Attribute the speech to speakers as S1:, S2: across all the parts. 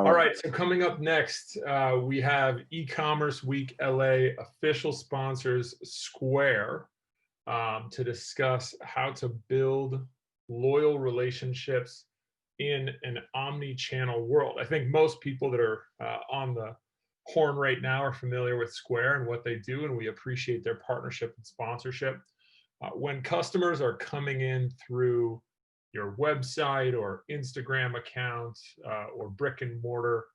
S1: All right, so coming up next, we have e-commerce week LA official sponsors Square to discuss how to build loyal relationships in an omni-channel world. I think most people that are on the horn right now are familiar with Square and what they do, and we appreciate their partnership and sponsorship. When customers are coming in through your website or Instagram account or brick and mortar,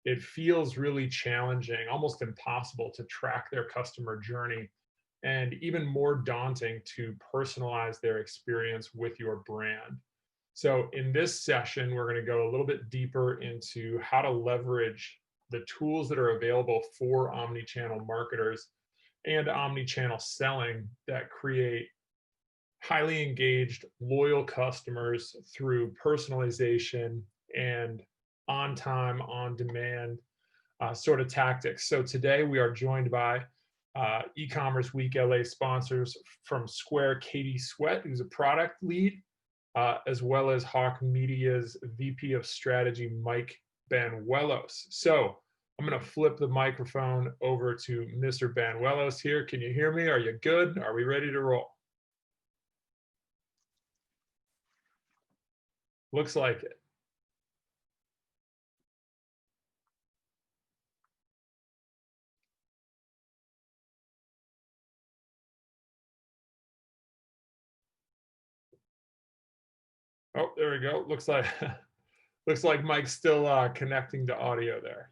S1: it feels really challenging, almost impossible to track their customer journey, and even more daunting to personalize their experience with your brand. So in this session, we're going to go a little bit deeper into how to leverage the tools that are available for omnichannel marketers and omnichannel selling that create highly engaged, loyal customers through personalization and on time, on demand sort of tactics. So today we are joined by e-commerce week LA sponsors from Square, Katie Sweat, who's a product lead, as well as Hawke Media's VP of Strategy, Mike Banuelos. So I'm going to flip the microphone over to Mr. Banuelos here. Can you hear me? Are you good? Are we ready to roll? Looks like it. Oh, there we go. Looks like Mike's still connecting to audio there.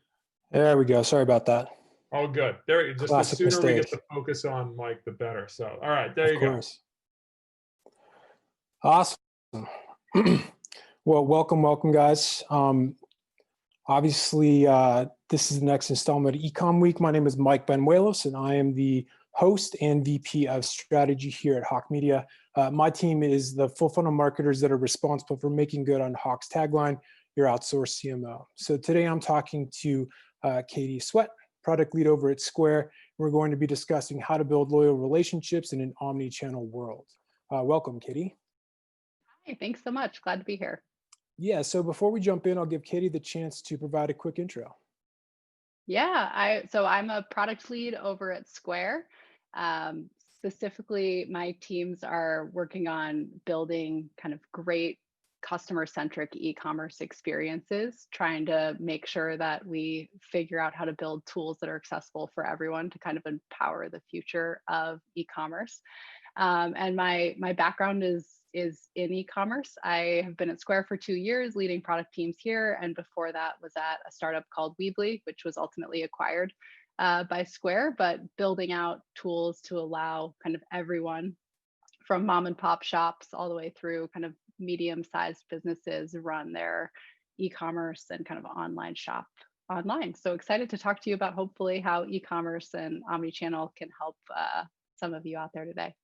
S2: There we go. Sorry about that.
S1: Oh, good. There, just
S2: Classic
S1: the sooner we
S2: mistake.
S1: get the focus on Mike, the better. So, all right, there you go.
S2: Awesome. Well, welcome, guys. Obviously, this is the next installment of eCom Week. My name is Mike Banuelos, and I am the host and VP of Strategy here at Hawke Media. My team is the full funnel marketers that are responsible for making good on Hawke's tagline, your outsourced CMO. So today I'm talking to Katie Sweat, product lead over at Square. We're going to be discussing how to build loyal relationships in an omni-channel world. Welcome, Katie.
S3: Hi, thanks so much. Glad to be here.
S2: Yeah, so before we jump in, I'll give Katie the chance to provide a quick intro.
S3: Yeah, so I'm a product lead over at Square. Specifically, my teams are working on building kind of great customer-centric e-commerce experiences, trying to make sure that we figure out how to build tools that are accessible for everyone to kind of empower the future of e-commerce. And my background is in e-commerce. I have been at Square for 2 years, leading product teams here, and before that was at a startup called Weebly, which was ultimately acquired by Square, but building out tools to allow kind of everyone from mom and pop shops all the way through kind of medium-sized businesses run their e-commerce and kind of online shop online. So excited to talk to you about hopefully how e-commerce and omnichannel can help some of you out there today.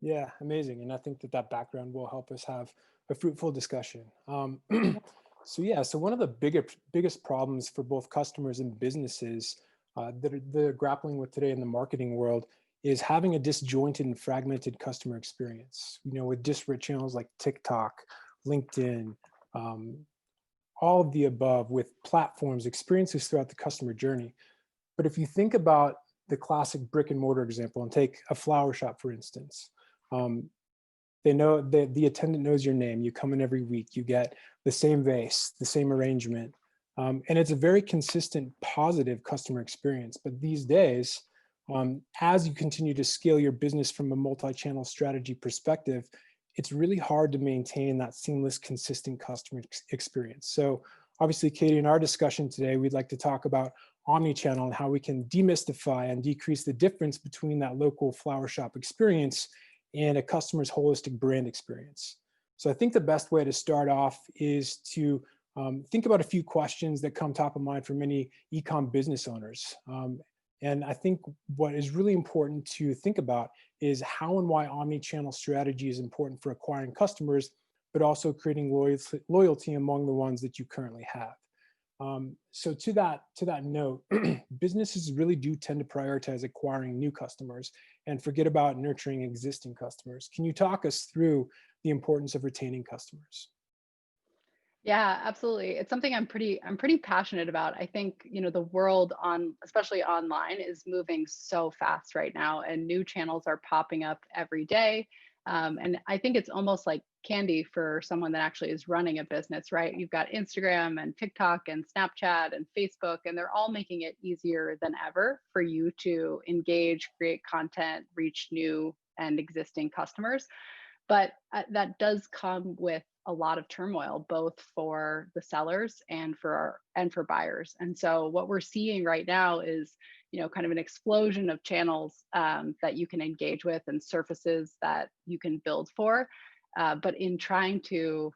S2: Yeah, amazing. And I think that background will help us have a fruitful discussion. So one of the biggest problems for both customers and businesses that they're grappling with today in the marketing world is having a disjointed and fragmented customer experience. You know, with disparate channels like TikTok, LinkedIn, all of the above, with platforms, experiences throughout the customer journey. But if you think about the classic brick and mortar example and take a flower shop, for instance, they know that the attendant knows your name. You come in every week, you get the same vase, the same arrangement. And it's a very consistent, positive customer experience. But these days, as you continue to scale your business from a multi-channel strategy perspective, it's really hard to maintain that seamless, consistent customer experience. So obviously, Katie, in our discussion today, we'd like to talk about omnichannel and how we can demystify and decrease the difference between that local flower shop experience and a customer's holistic brand experience. So I think the best way to start off is to think about a few questions that come top of mind for many e-com business owners. And I think what is really important to think about is how and why omni-channel strategy is important for acquiring customers, but also creating loyalty among the ones that you currently have. So to that note, businesses really do tend to prioritize acquiring new customers and forget about nurturing existing customers. Can you talk us through the importance of retaining customers?
S3: Yeah, absolutely. It's something I'm pretty passionate about. I think, the world especially online is moving so fast right now and new channels are popping up every day. And I think it's almost like candy for someone that actually is running a business, right? You've got Instagram and TikTok and Snapchat and Facebook, and they're all making it easier than ever for you to engage, create content, reach new and existing customers. But that does come with a lot of turmoil, both for the sellers and for buyers. And so what we're seeing right now is, kind of an explosion of channels that you can engage with and surfaces that you can build for. But in trying to,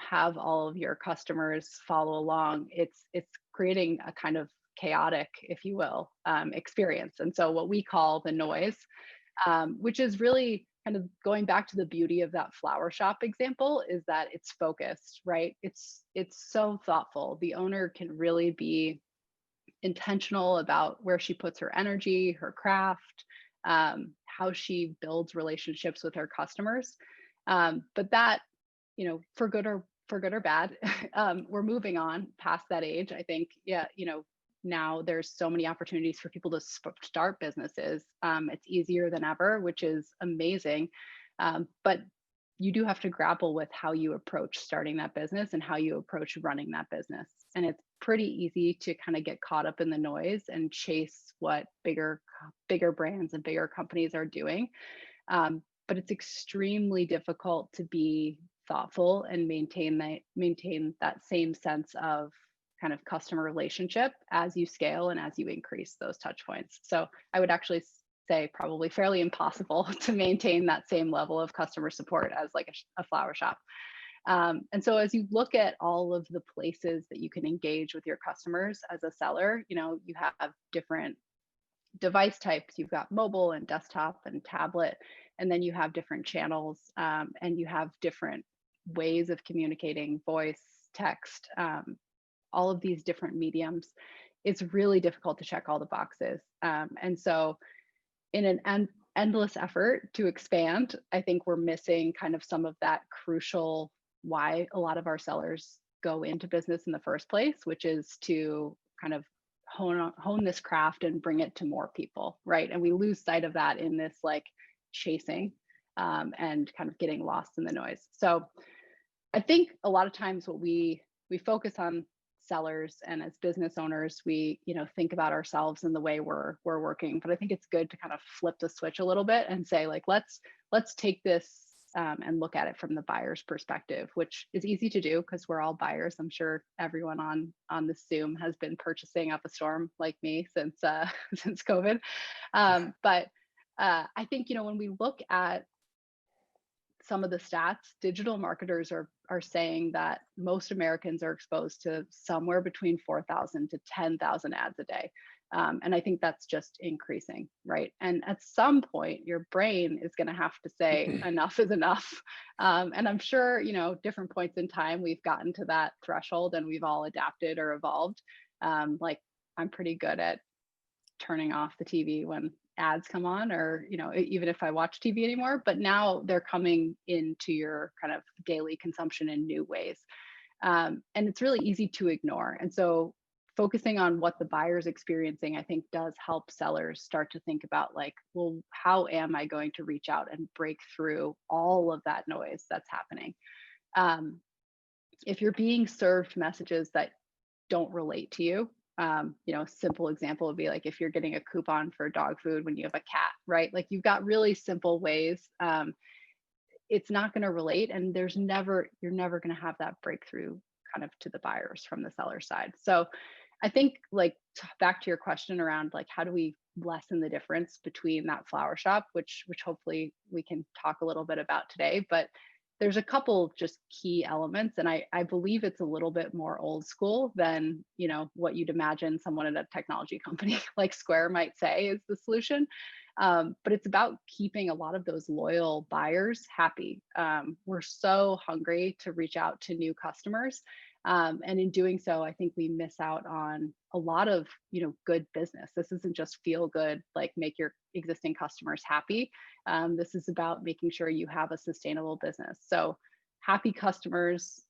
S3: have all of your customers follow along, it's creating a kind of chaotic, if you will, experience. And so what we call the noise, which is really kind of going back to the beauty of that flower shop example, is that it's focused, right? It's so thoughtful. The owner can really be intentional about where she puts her energy, her craft, how she builds relationships with her customers. But that, for good or bad, we're moving on past that age. I think, yeah, now there's so many opportunities for people to start businesses. It's easier than ever, which is amazing. But you do have to grapple with how you approach starting that business and how you approach running that business. And it's pretty easy to kind of get caught up in the noise and chase what bigger brands and bigger companies are doing. But it's extremely difficult to be thoughtful and maintain that same sense of kind of customer relationship as you scale and as you increase those touch points. So I would actually say probably fairly impossible to maintain that same level of customer support as like a flower shop. And so as you look at all of the places that you can engage with your customers as a seller, you have different device types. You've got mobile and desktop and tablet, and then you have different channels, and you have different ways of communicating: voice, text, all of these different mediums. It's really difficult to check all the boxes. And so in an endless effort to expand, I think we're missing kind of some of that crucial why a lot of our sellers go into business in the first place, which is to kind of hone this craft and bring it to more people, right? And we lose sight of that in this like chasing, and kind of getting lost in the noise. So I think a lot of times what we focus on sellers, and as business owners, we think about ourselves in the way we're working. But I think it's good to kind of flip the switch a little bit and say, like, let's take this, and look at it from the buyer's perspective, which is easy to do because we're all buyers. I'm sure everyone on this Zoom has been purchasing up a storm like me since since COVID. But I think when we look at some of the stats, digital marketers are saying that most Americans are exposed to somewhere between 4,000 to 10,000 ads a day. And I think that's just increasing, right? And at some point, your brain is going to have to say enough is enough. And I'm sure, different points in time, we've gotten to that threshold and we've all adapted or evolved. Like I'm pretty good at turning off the TV when ads come on, or even if I watch TV anymore. But now they're coming into your kind of daily consumption in new ways, and it's really easy to ignore. And so focusing on what the buyer's experiencing, I think, does help sellers start to think about, like, well, how am I going to reach out and break through all of that noise that's happening? If you're being served messages that don't relate to you, simple example would be like if you're getting a coupon for dog food when you have a cat, right? Like you've got really simple ways. It's not going to relate, and you're never going to have that breakthrough kind of to the buyers from the seller side. So I think, like, back to your question around like how do we lessen the difference between that flower shop, which hopefully we can talk a little bit about today, but there's a couple just key elements, and I believe it's a little bit more old school than what you'd imagine someone at a technology company like Square might say is the solution. But it's about keeping a lot of those loyal buyers happy. We're so hungry to reach out to new customers, and in doing so, I think we miss out on a lot of good business. This isn't just feel good, like make your existing customers happy. This is about making sure you have a sustainable business. So happy customers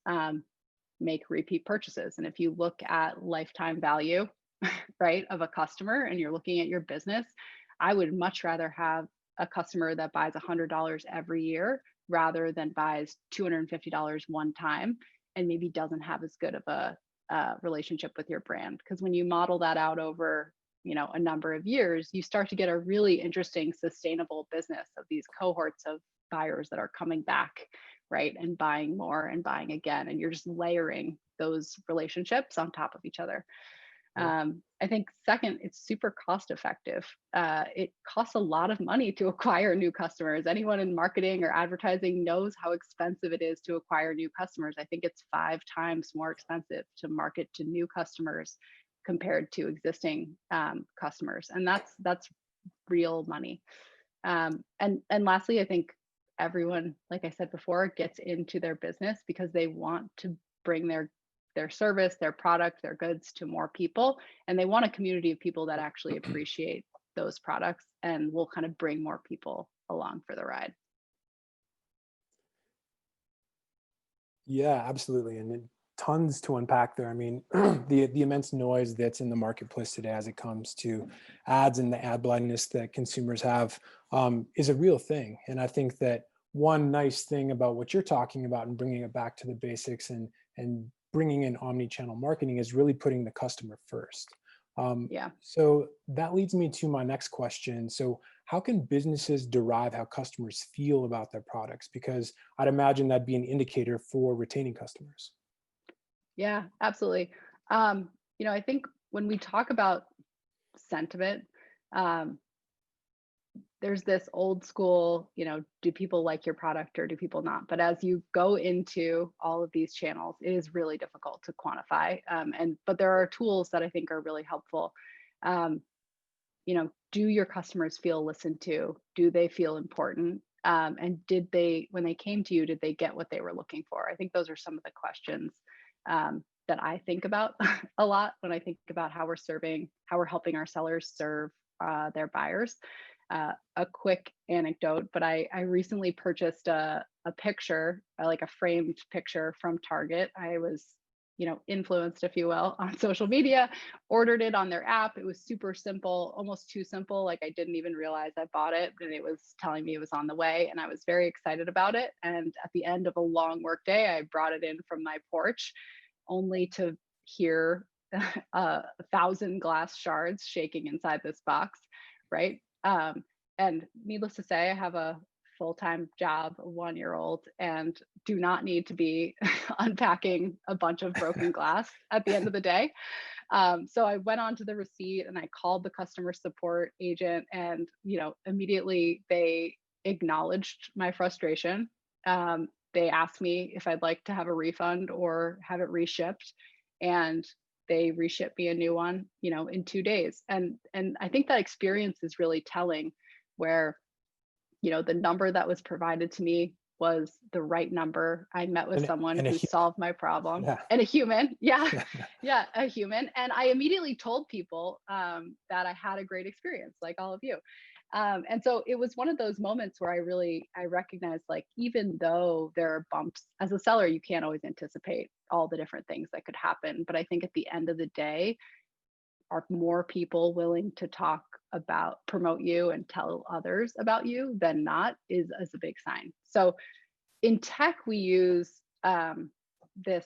S3: make repeat purchases. And if you look at lifetime value, right, of a customer and you're looking at your business, I would much rather have a customer that buys $100 every year rather than buys $250 one time and maybe doesn't have as good of a relationship with your brand. Because when you model that out over, a number of years, you start to get a really interesting sustainable business of these cohorts of buyers that are coming back, right, and buying more and buying again, and you're just layering those relationships on top of each other. I think second, it's super cost effective. It costs a lot of money to acquire new customers. Anyone in marketing or advertising knows how expensive it is to acquire new customers. I think it's 5 times more expensive to market to new customers compared to existing customers, and that's real money. And lastly, I think everyone, like I said before, gets into their business because they want to bring their service, their product, their goods to more people. And they want a community of people that actually appreciate those products and will kind of bring more people along for the ride.
S2: Yeah, absolutely. And tons to unpack there. I mean, the immense noise that's in the marketplace today as it comes to ads and the ad blindness that consumers have is a real thing. And I think that one nice thing about what you're talking about and bringing it back to the basics and bringing in omni-channel marketing is really putting the customer first. So that leads me to my next question. So how can businesses derive how customers feel about their products? Because I'd imagine that'd be an indicator for retaining customers.
S3: Yeah, absolutely. I think when we talk about sentiment, there's this old school, do people like your product or do people not? But as you go into all of these channels, it is really difficult to quantify. But there are tools that I think are really helpful. Do your customers feel listened to? Do they feel important? And when they came to you, did they get what they were looking for? I think those are some of the questions that I think about a lot when I think about how we're helping our sellers serve their buyers. A quick anecdote, but I recently purchased a picture, like a framed picture from Target. I was, influenced, if you will, on social media, ordered it on their app. It was super simple, almost too simple. Like I didn't even realize I bought it and it was telling me it was on the way. And I was very excited about it. And at the end of a long work day, I brought it in from my porch only to hear 1,000 glass shards shaking inside this box, right? And needless to say, I have a full-time job, a 1-year-old, and do not need to be unpacking a bunch of broken glass at the end of the day. So I went on to the receipt and I called the customer support agent, and immediately they acknowledged my frustration. They asked me if I'd like to have a refund or have it reshipped, and they reshipped me a new one, in 2 days. And I think that experience is really telling, where the number that was provided to me was the right number. I met with someone who solved my problem, and a human. Yeah, a human. And I immediately told people that I had a great experience, like all of you. And so it was one of those moments where I recognized, like, even though there are bumps as a seller, you can't always anticipate all the different things that could happen. But I think at the end of the day, are more people willing to promote you and tell others about you than not is a big sign. So in tech, we use this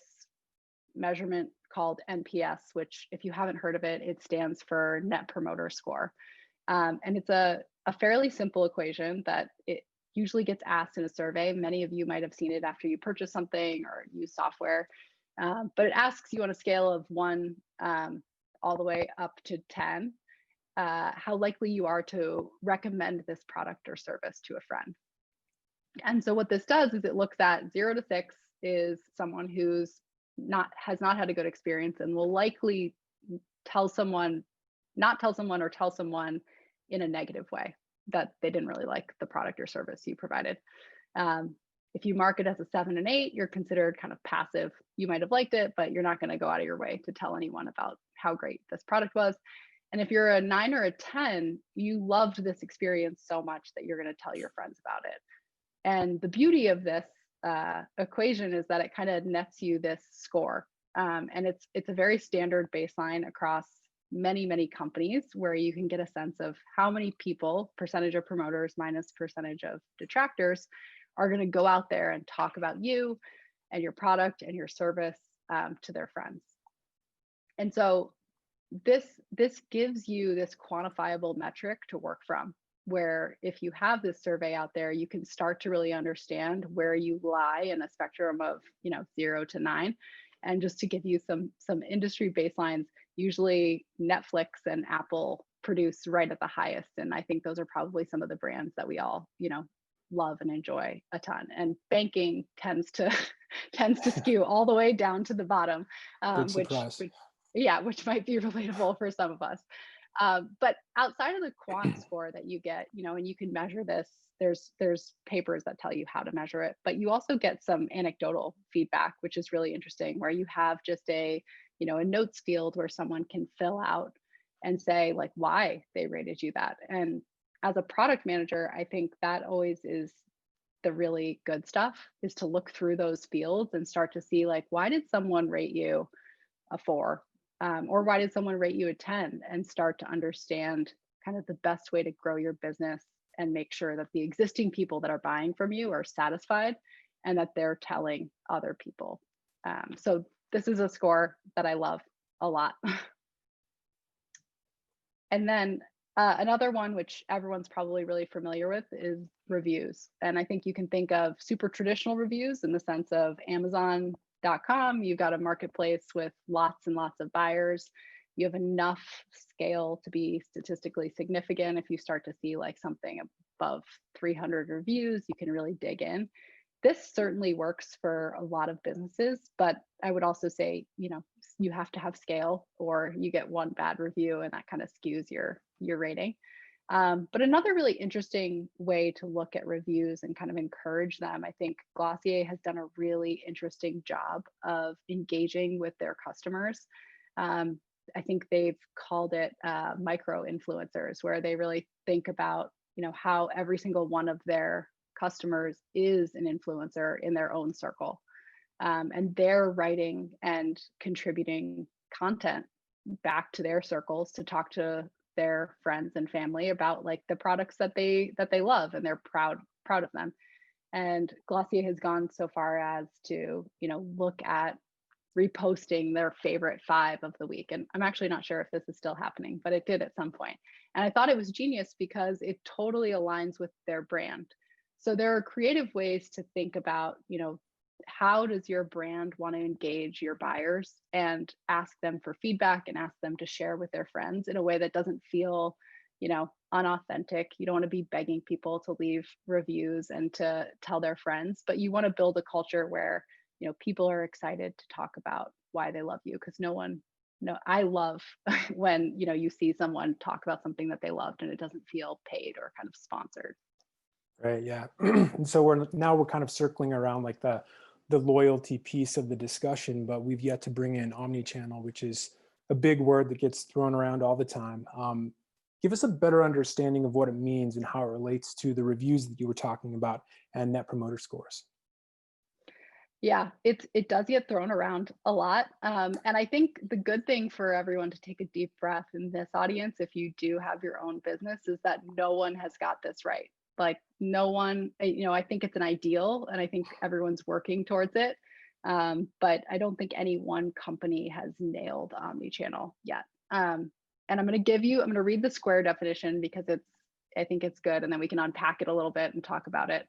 S3: measurement called NPS, which, if you haven't heard of it, it stands for Net Promoter Score. And it's a fairly simple equation that it usually gets asked in a survey. Many of you might have seen it after you purchase something or use software. But it asks you on a scale of 1 all the way up to 10, how likely you are to recommend this product or service to a friend. And so what this does is it looks at 0 to 6 is someone who's has not had a good experience and will likely tell someone in a negative way that they didn't really like the product or service you provided. If you mark it as a 7 and 8, you're considered kind of passive. You might have liked it, but you're not going to go out of your way to tell anyone about how great this product was. And if you're a 9 or a 10, you loved this experience so much that you're going to tell your friends about it. And the beauty of this equation is that it kind of nets you this score. And it's a very standard baseline across many companies where you can get a sense of how many people, percentage of promoters minus percentage of detractors, are going to go out there and talk about you and your product and your service to their friends. And so this gives you this quantifiable metric to work from, where if you have this survey out there, you can start to really understand where you lie in a spectrum of 0 to 9. And just to give you some industry baselines, usually Netflix and Apple produce right at the highest, and I think those are probably some of the brands that we all love and enjoy a ton. And banking tends to skew all the way down to the bottom,
S2: Big surprise.
S3: which might be relatable for some of us. But outside of the quant score that you get, and you can measure this, there's papers that tell you how to measure it, but you also get some anecdotal feedback, which is really interesting, where you have just a notes field where someone can fill out and say like why they rated you that. And as a product manager, I think that always is the really good stuff, is to look through those fields and start to see like, why did someone rate you a 4? Or why did someone rate you a 10, and start to understand kind of the best way to grow your business and make sure that the existing people that are buying from you are satisfied and that they're telling other people. So this is a score that I love a lot. And then another one, which everyone's probably really familiar with, is reviews. And I think you can think of super traditional reviews in the sense of Amazon.com. You've got a marketplace with lots and lots of buyers. You have enough scale to be statistically significant. If you start to see like something above 300 reviews, you can really dig in. This certainly works for a lot of businesses, but I would also say, you have to have scale, or you get one bad review and that kind of skews your rating. But another really interesting way to look at reviews and kind of encourage them, I think Glossier has done a really interesting job of engaging with their customers. I think they've called it micro influencers, where they really think about, how every single one of their customers is an influencer in their own circle. And they're writing and contributing content back to their circles to talk to their friends and family about like the products that they love, and they're proud of them. And Glossier has gone so far as to look at reposting their favorite 5 of the week. And I'm actually not sure if this is still happening, but it did at some point. And I thought it was genius because it totally aligns with their brand. So there are creative ways to think about, how does your brand want to engage your buyers, and ask them for feedback and ask them to share with their friends in a way that doesn't feel, unauthentic. You don't want to be begging people to leave reviews and to tell their friends, but you want to build a culture where, people are excited to talk about why they love you, because I love when, you see someone talk about something that they loved and it doesn't feel paid or kind of sponsored.
S2: Right. Yeah. And so we're kind of circling around like the loyalty piece of the discussion, but we've yet to bring in omnichannel, which is a big word that gets thrown around all the time. Give us a better understanding of what it means and how it relates to the reviews that you were talking about and net promoter scores.
S3: Yeah, it does get thrown around a lot. And I think the good thing for everyone to take a deep breath in this audience, if you do have your own business, is that no one has got this right. Like no one, I think it's an ideal, and I think everyone's working towards it. But I don't think any one company has nailed omnichannel yet. And I'm going to read the square definition because I think it's good, and then we can unpack it a little bit and talk about it.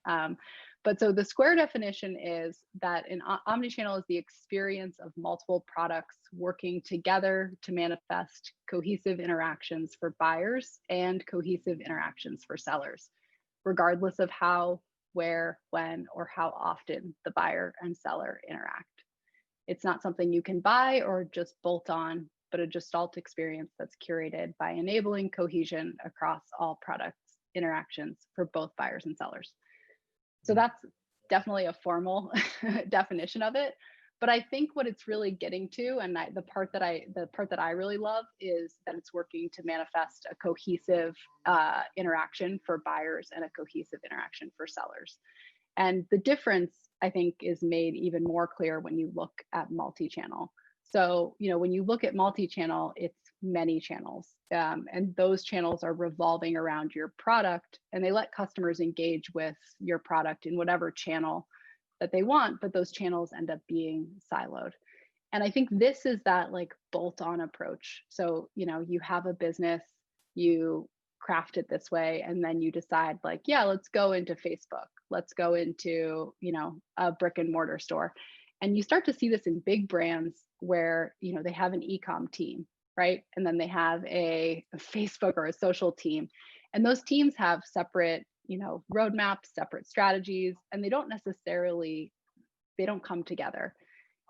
S3: But so the square definition is that an omnichannel is the experience of multiple products working together to manifest cohesive interactions for buyers and cohesive interactions for sellers, regardless of how, where, when, or how often the buyer and seller interact. It's not something you can buy or just bolt on, but a gestalt experience that's curated by enabling cohesion across all products interactions for both buyers and sellers. So that's definitely a formal definition of it. But I think what it's really getting to, and the part that I really love, is that it's working to manifest a cohesive interaction for buyers and a cohesive interaction for sellers. And the difference I think is made even more clear when you look at multi-channel. So, when you look at multi-channel, it's many channels. And those channels are revolving around your product, and they let customers engage with your product in whatever channel that they want, but those channels end up being siloed. And I think this is that like bolt-on approach. So, you have a business, you craft it this way, and then you decide like, yeah, let's go into Facebook, let's go into, a brick and mortar store. And you start to see this in big brands where, they have an eCom team, right? And then they have a Facebook or a social team. And those teams have separate, roadmaps, separate strategies, and they don't come together.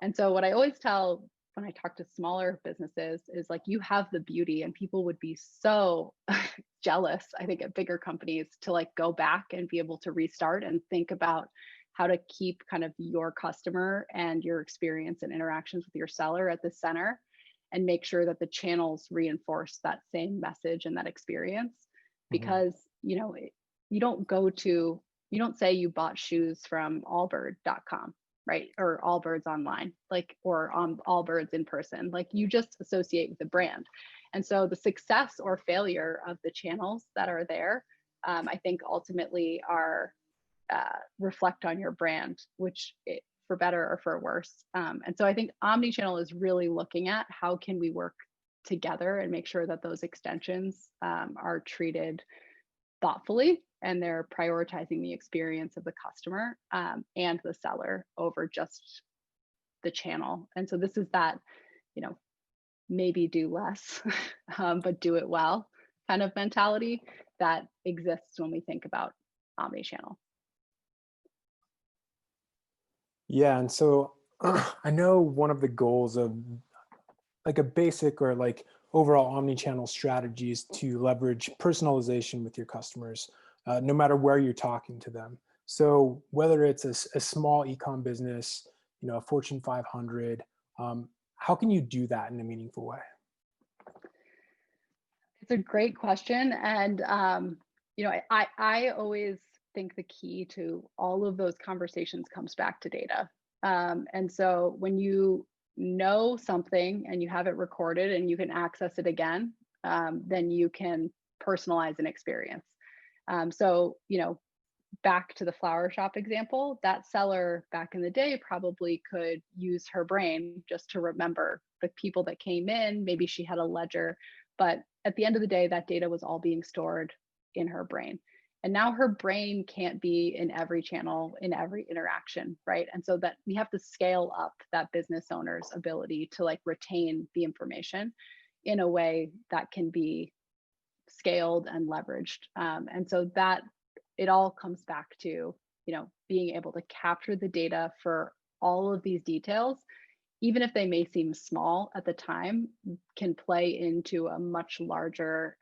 S3: And so what I always tell when I talk to smaller businesses is like, you have the beauty, and people would be so jealous, I think, at bigger companies to like go back and be able to restart and think about how to keep kind of your customer and your experience and interactions with your seller at the center, and make sure that the channels reinforce that same message and that experience. Because, you don't say you bought shoes from allbird.com, right? Or Allbirds online, like, or on Allbirds in person, like you just associate with the brand. And so the success or failure of the channels that are there, I think ultimately are reflect on your brand, for better or for worse. And so I think Omnichannel is really looking at how can we work together and make sure that those extensions are treated thoughtfully, and they're prioritizing the experience of the customer and the seller over just the channel. And so this is that, maybe do less, but do it well kind of mentality that exists when we think about omnichannel.
S2: Yeah, and so I know one of the goals of like a basic or like overall omni-channel strategy is to leverage personalization with your customers, no matter where you're talking to them. So whether it's a small ecom business, a Fortune 500, how can you do that in a meaningful way?
S3: It's a great question. And, I always think the key to all of those conversations comes back to data. And so when you know something and you have it recorded and you can access it again, then you can personalize an experience. So, back to the flower shop example, that seller back in the day probably could use her brain just to remember the people that came in. Maybe she had a ledger, but at the end of the day, that data was all being stored in her brain. And now her brain can't be in every channel, in every interaction, right? And so that we have to scale up that business owner's ability to like retain the information in a way that can be scaled and leveraged. And so that it all comes back to, being able to capture the data for all of these details, even if they may seem small at the time, can play into a much larger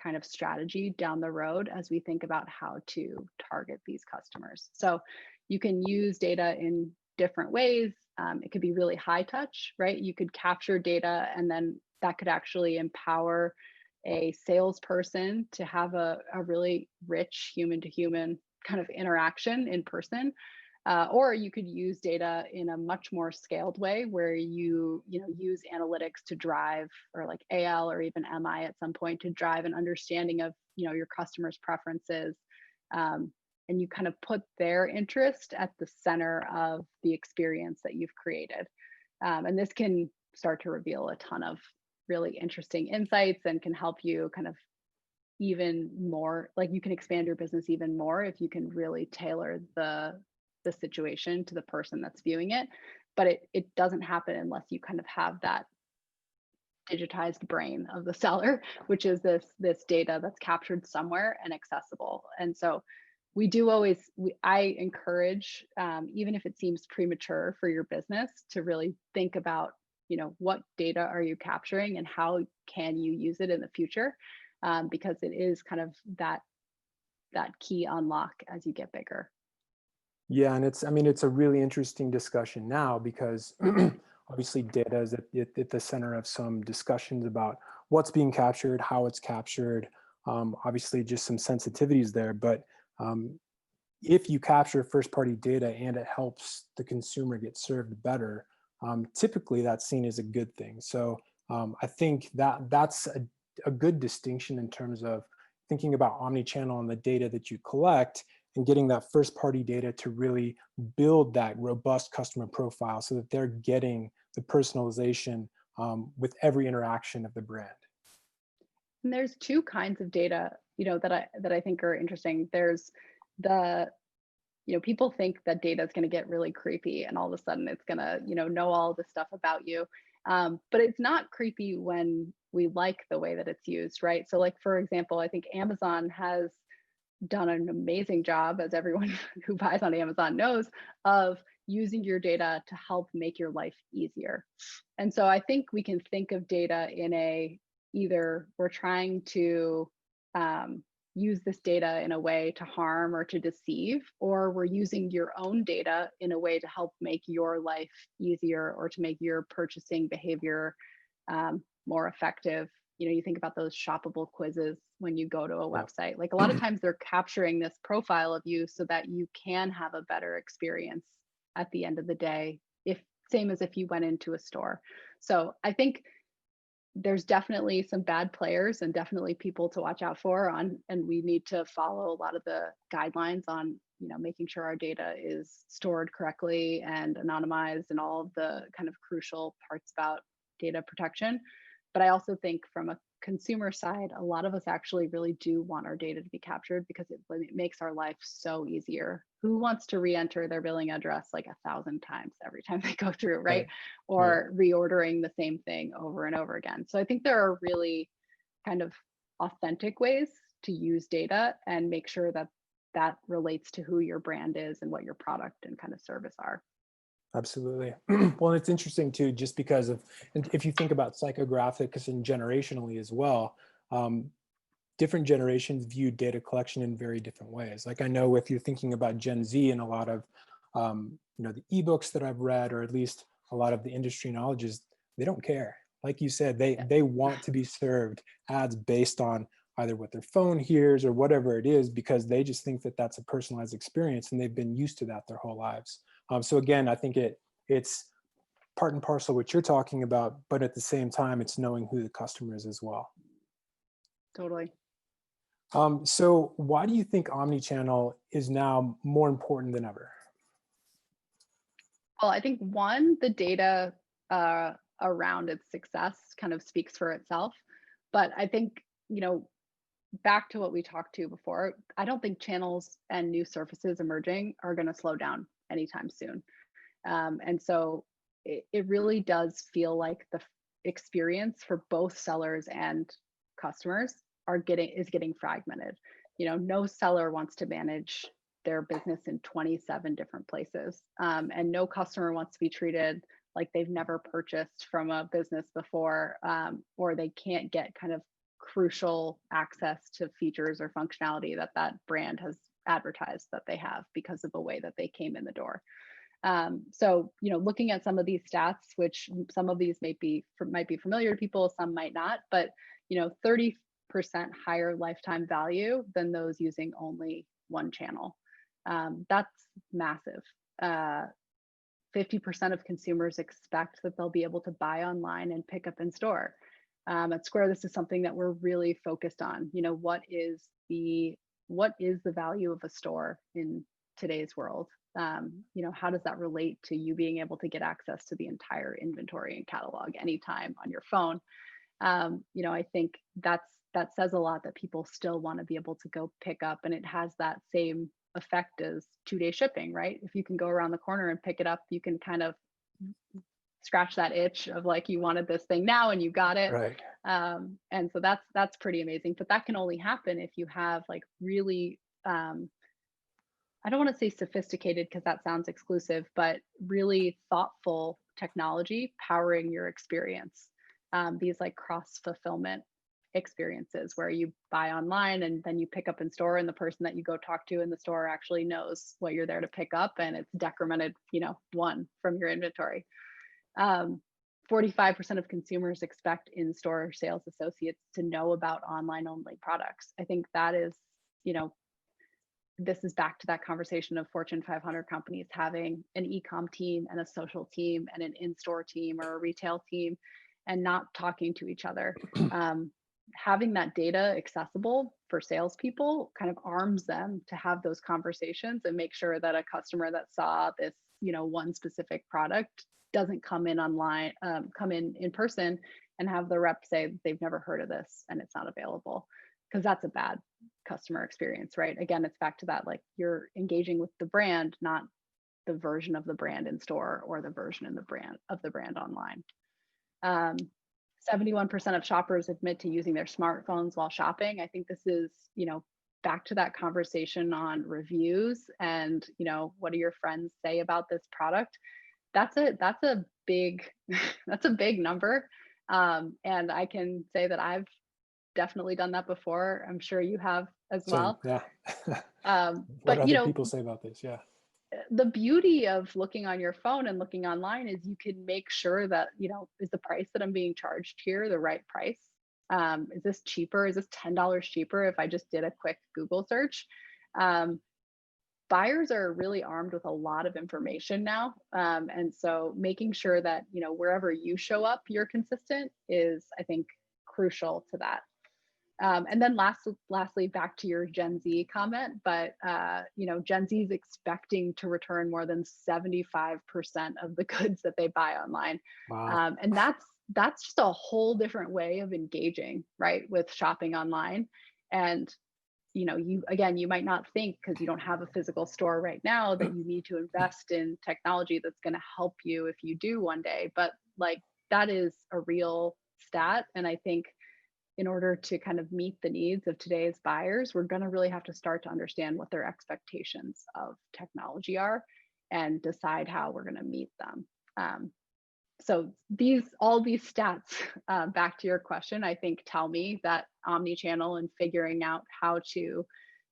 S3: kind of strategy down the road as we think about how to target these customers. So you can use data in different ways. It could be really high touch, right? You could capture data, and then that could actually empower a salesperson to have a really rich human to human kind of interaction in person. Or you could use data in a much more scaled way where you use analytics to drive, or like AL or even MI at some point, to drive an understanding of your customers' preferences, and you kind of put their interest at the center of the experience that you've created. And this can start to reveal a ton of really interesting insights and can help you kind of even more, like you can expand your business even more if you can really tailor the situation to the person that's viewing it. But it doesn't happen unless you kind of have that digitized brain of the seller, which is this data that's captured somewhere and accessible. And so I encourage, even if it seems premature for your business, to really think about, what data are you capturing and how can you use it in the future? Because it is kind of that key unlock as you get bigger.
S2: Yeah, and it's a really interesting discussion now because obviously data is at the center of some discussions about what's being captured, how it's captured, obviously just some sensitivities there, but if you capture first party data and it helps the consumer get served better, typically that's seen as a good thing. So I think that that's a good distinction in terms of thinking about omnichannel and the data that you collect and getting that first party data to really build that robust customer profile so that they're getting the personalization with every interaction of the brand.
S3: And there's two kinds of data, that I think are interesting. There's the, people think that data is going to get really creepy and all of a sudden it's going to, know all this stuff about you. But it's not creepy when we like the way that it's used, right? So like, for example, I think Amazon has done an amazing job, as everyone who buys on Amazon knows, of using your data to help make your life easier. And so I think we can think of data in either we're trying to use this data in a way to harm or to deceive, or we're using your own data in a way to help make your life easier or to make your purchasing behavior more effective. You think about those shoppable quizzes when you go to a
S2: Yeah.
S3: website. Like a lot of times they're capturing this profile of you so that you can have a better experience at the end of the day, if same as if you went into a store. So I think there's definitely some bad players and definitely people to watch out for and we need to follow a lot of the guidelines on making sure our data is stored correctly and anonymized and all of the kind of crucial parts about data protection. But I also think from a consumer side, a lot of us actually really do want our data to be captured because it makes our life so easier. Who wants to re-enter their billing address like 1,000 times every time they go through, right? Or reordering the same thing over and over again. So I think there are really kind of authentic ways to use data and make sure that that relates to who your brand is and what your product and kind of service are.
S2: Absolutely. Well, it's interesting too, just because of, and if you think about psychographics and generationally as well, different generations view data collection in very different ways. Like I know if you're thinking about Gen Z and a lot of, the ebooks that I've read, or at least a lot of the industry knowledge is, they don't care. Like you said, they want to be served ads based on either what their phone hears or whatever it is, because they just think that that's a personalized experience and they've been used to that their whole lives. So again, I think it's part and parcel what you're talking about, but at the same time, it's knowing who the customer is as well.
S3: Totally.
S2: So why do you think omnichannel is now more important than ever?
S3: Well, I think one, the data around its success kind of speaks for itself. But I think, back to what we talked to before, I don't think channels and new surfaces emerging are going to slow down anytime soon. And so it really does feel like the experience for both sellers and customers is getting fragmented. No seller wants to manage their business in 27 different places. And no customer wants to be treated like they've never purchased from a business before, or they can't get kind of crucial access to features or functionality that brand has advertised that they have because of the way that they came in the door. So, looking at some of these stats, which some of these might be familiar to people, some might not, but 30% higher lifetime value than those using only one channel. That's massive. 50% of consumers expect that they'll be able to buy online and pick up in store. At Square, this is something that we're really focused on. What is the value of a store in today's world? How does that relate to you being able to get access to the entire inventory and catalog anytime on your phone? I think that says a lot that people still want to be able to go pick up, and it has that same effect as 2-day shipping, right? If you can go around the corner and pick it up, you can kind of scratch that itch of like, you wanted this thing now and you got it.
S2: Right.
S3: And so that's pretty amazing, but that can only happen if you have like really, I don't want to say sophisticated because that sounds exclusive, but really thoughtful technology powering your experience. These like cross fulfillment experiences where you buy online and then you pick up in store, and the person that you go talk to in the store actually knows what you're there to pick up, and it's decremented, one from your inventory. 45% of consumers expect in-store sales associates to know about online only products. I think that is, this is back to that conversation of Fortune 500 companies having an eCom team and a social team and an in-store team or a retail team and not talking to each other. Having that data accessible for salespeople kind of arms them to have those conversations and make sure that a customer that saw this, one specific product doesn't come in online, come in person and have the rep say they've never heard of this and it's not available, because that's a bad customer experience, right? Again, it's back to that, like, you're engaging with the brand, not the version of the brand in store or the version in the brand online. 71% of shoppers admit to using their smartphones while shopping. I think this is, back to that conversation on reviews and, what do your friends say about this product? That's a big, that's a big number. And I can say that I've definitely done that before. I'm sure you have as well.
S2: Yeah.
S3: What
S2: But other people say about this? Yeah.
S3: The beauty of looking on your phone and looking online is you can make sure that, is the price that I'm being charged here the right price? Is this cheaper? Is this $10 cheaper if I just did a quick Google search? Buyers are really armed with a lot of information now. And so making sure that, wherever you show up, you're consistent is, I think, crucial to that. And then lastly, back to your Gen Z comment, but Gen Z is expecting to return more than 75% of the goods that they buy online.
S2: Wow.
S3: And that's just a whole different way of engaging, right, with shopping online. And you might not think, because you don't have a physical store right now, that you need to invest in technology that's going to help you if you do one day. But like, that is a real stat. And I think in order to kind of meet the needs of today's buyers, we're going to really have to start to understand what their expectations of technology are and decide how we're going to meet them. So all these stats, back to your question, I think tell me that omnichannel and figuring out how to,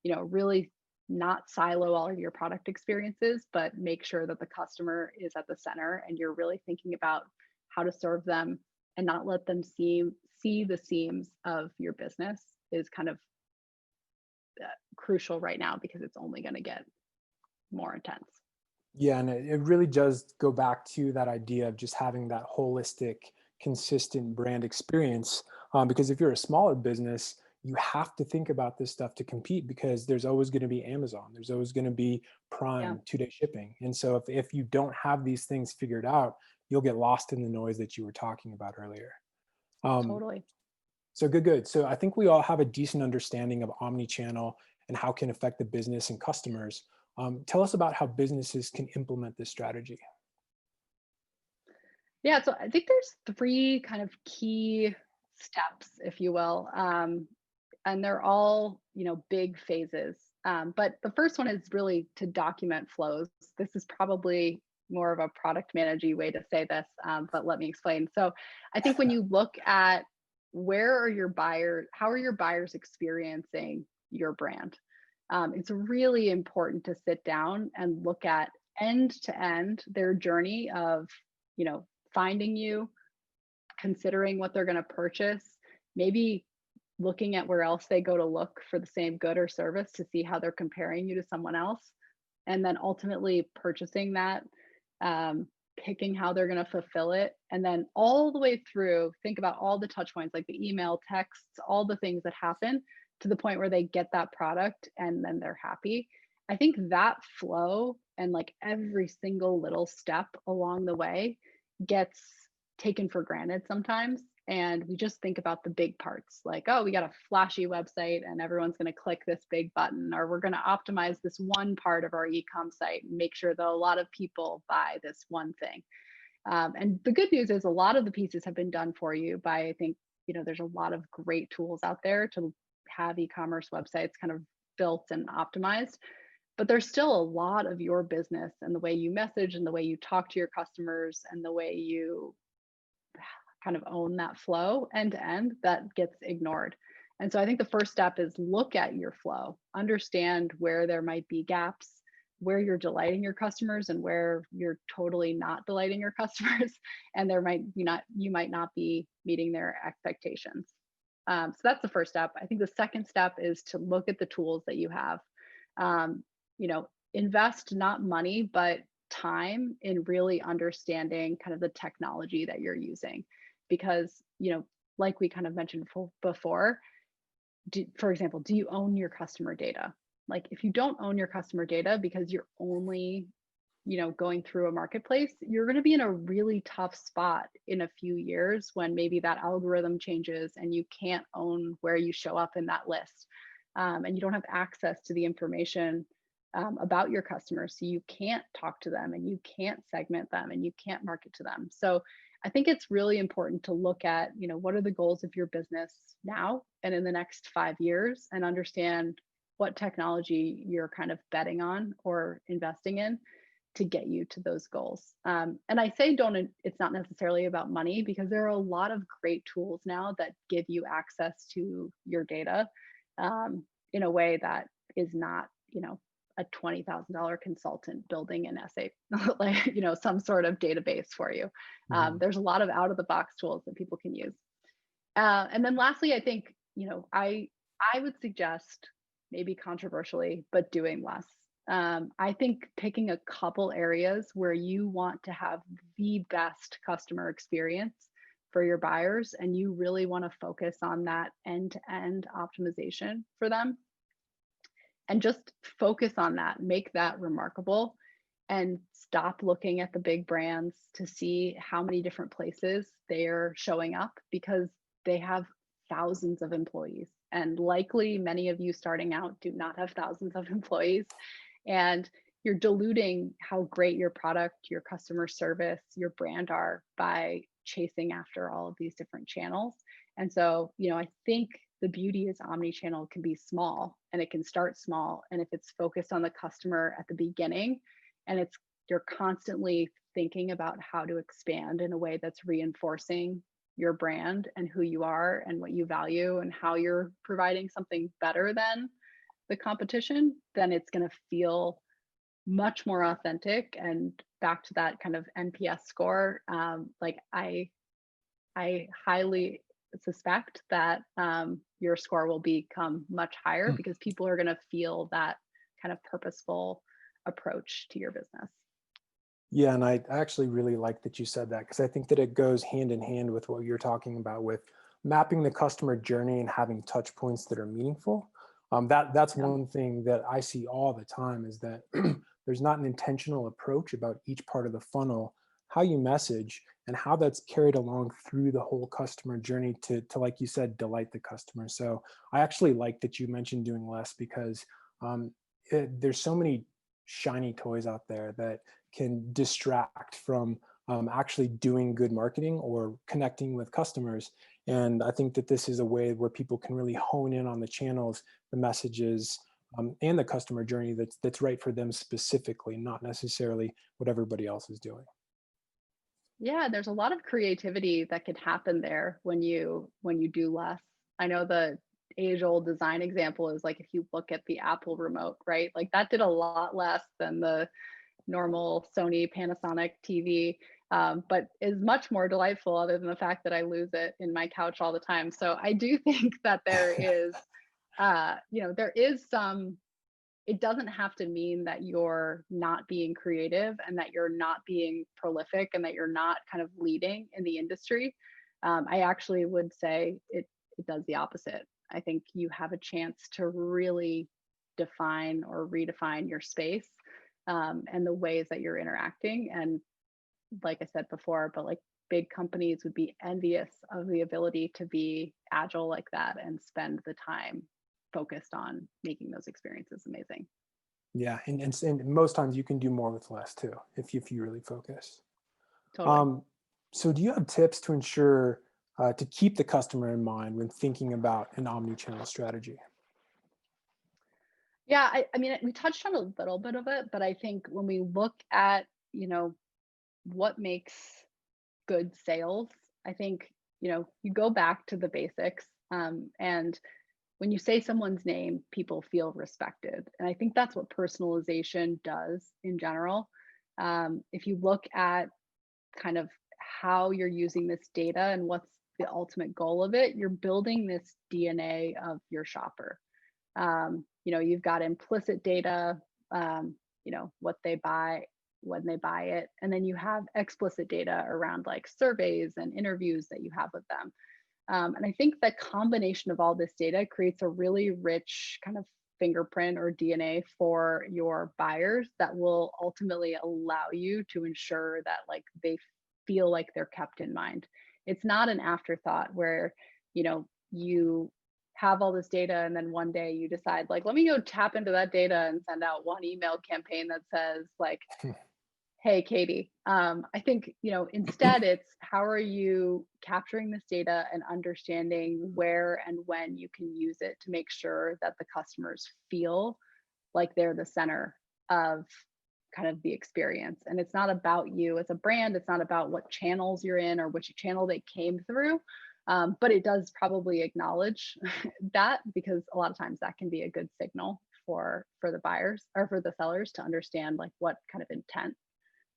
S3: really not silo all of your product experiences, but make sure that the customer is at the center and you're really thinking about how to serve them and not let them see the seams of your business is kind of crucial right now, because it's only going to get more intense.
S2: Yeah, and it really does go back to that idea of just having that holistic, consistent brand experience. Because if you're a smaller business, you have to think about this stuff to compete, because there's always going to be Amazon, there's always going to be Prime, 2-day shipping. And so if you don't have these things figured out, you'll get lost in the noise that you were talking about earlier.
S3: Totally.
S2: So good. So I think we all have a decent understanding of omnichannel and how it can affect the business and customers. Tell us about how businesses can implement this strategy.
S3: Yeah, so I think there's 3 kind of key steps, if you will, and they're all, big phases. But the first one is really to document flows. This is probably more of a product manager way to say this, but let me explain. So I think when you look at how are your buyers experiencing your brand? It's really important to sit down and look at end to end their journey of, finding you, considering what they're going to purchase, maybe looking at where else they go to look for the same good or service to see how they're comparing you to someone else, and then ultimately purchasing that, picking how they're going to fulfill it, and then all the way through, think about all the touch points, like the email, texts, all the things that happen to the point where they get that product and then they're happy. I think that flow and like every single little step along the way gets taken for granted sometimes. And we just think about the big parts, like, oh, we got a flashy website and everyone's going to click this big button, or we're going to optimize this one part of our eCom site and make sure that a lot of people buy this one thing. And the good news is a lot of the pieces have been done for you by, I think, there's a lot of great tools out there to have e-commerce websites kind of built and optimized. But there's still a lot of your business and the way you message and the way you talk to your customers and the way you kind of own that flow end to end that gets ignored. And so I think the first step is look at your flow, understand where there might be gaps, where you're delighting your customers and where you're totally not delighting your customers, and you might not be meeting their expectations. So that's the first step. I think the second step is to look at the tools that you have. um, invest not money, but time in really understanding kind of the technology that you're using. Because, like we kind of mentioned before, for example, do you own your customer data? Like if you don't own your customer data because you're only going through a marketplace, you're going to be in a really tough spot in a few years when maybe that algorithm changes and you can't own where you show up in that list. And you don't have access to the information about your customers. So you can't talk to them and you can't segment them and you can't market to them. So I think it's really important to look at, what are the goals of your business now and in the next 5 years, and understand what technology you're kind of betting on or investing in to get you to those goals. And I say it's not necessarily about money, because there are a lot of great tools now that give you access to your data in a way that is not, a $20,000 consultant building an essay, like, some sort of database for you. There's a lot of out of the box tools that people can use. And then lastly, I think, I would suggest, maybe controversially, but doing less. I think picking a couple areas where you want to have the best customer experience for your buyers, and you really want to focus on that end-to-end optimization for them, and just focus on that, make that remarkable, and stop looking at the big brands to see how many different places they're showing up, because they have thousands of employees. And likely many of you starting out do not have thousands of employees. And you're diluting how great your product, your customer service, your brand are by chasing after all of these different channels. And so, I think the beauty is omnichannel can be small, and it can start small. And if it's focused on the customer at the beginning, and you're constantly thinking about how to expand in a way that's reinforcing your brand and who you are and what you value and how you're providing something better than the competition, then it's going to feel much more authentic. And back to that kind of NPS score, like I highly suspect that your score will become much higher, because people are going to feel that kind of purposeful approach to your business.
S2: Yeah, and I actually really like that you said that, because I think that it goes hand in hand with what you're talking about with mapping the customer journey and having touch points that are meaningful. That's one thing that I see all the time, is that there's not an intentional approach about each part of the funnel, how you message, and how that's carried along through the whole customer journey to like you said, delight the customer. So I actually like that you mentioned doing less, because there's so many shiny toys out there that can distract from actually doing good marketing or connecting with customers. And I think that this is a way where people can really hone in on the channels, the messages, and the customer journey that's right for them specifically, not necessarily what everybody else is doing.
S3: Yeah, there's a lot of creativity that could happen there when you do less. I know the age-old design example is, like, if you look at the Apple remote, right? Like that did a lot less than the normal Sony Panasonic TV, but is much more delightful, other than the fact that I lose it in my couch all the time. So I do think that there is, there is some. It doesn't have to mean that you're not being creative and that you're not being prolific and that you're not kind of leading in the industry. I actually would say it does the opposite. I think you have a chance to really define or redefine your space, and the ways that you're interacting. And like I said before, but like big companies would be envious of the ability to be agile like that and spend the time focused on making those experiences amazing.
S2: Yeah, and most times you can do more with less too, if you really focus.
S3: Totally.
S2: So do you have tips to ensure to keep the customer in mind when thinking about an omni-channel strategy?
S3: Yeah, I mean, we touched on a little bit of it, but I think when we look at, what makes good sales, I think, you go back to the basics. And when you say someone's name, people feel respected. And I think that's what personalization does in general. If you look at kind of how you're using this data and what's the ultimate goal of it, you're building this DNA of your shopper. You've got implicit data, what they buy, when they buy it. And then you have explicit data around like surveys and interviews that you have with them. And I think the combination of all this data creates a really rich kind of fingerprint or DNA for your buyers that will ultimately allow you to ensure that like they feel like they're kept in mind. It's not an afterthought where, you have all this data and then one day you decide like, let me go tap into that data and send out one email campaign that says like, hey, Katie. I think, instead it's how are you capturing this data and understanding where and when you can use it to make sure that the customers feel like they're the center of kind of the experience. And it's not about you as a brand. It's not about what channels you're in or which channel they came through. But it does probably acknowledge that, because a lot of times that can be a good signal for the buyers or for the sellers to understand like what kind of intent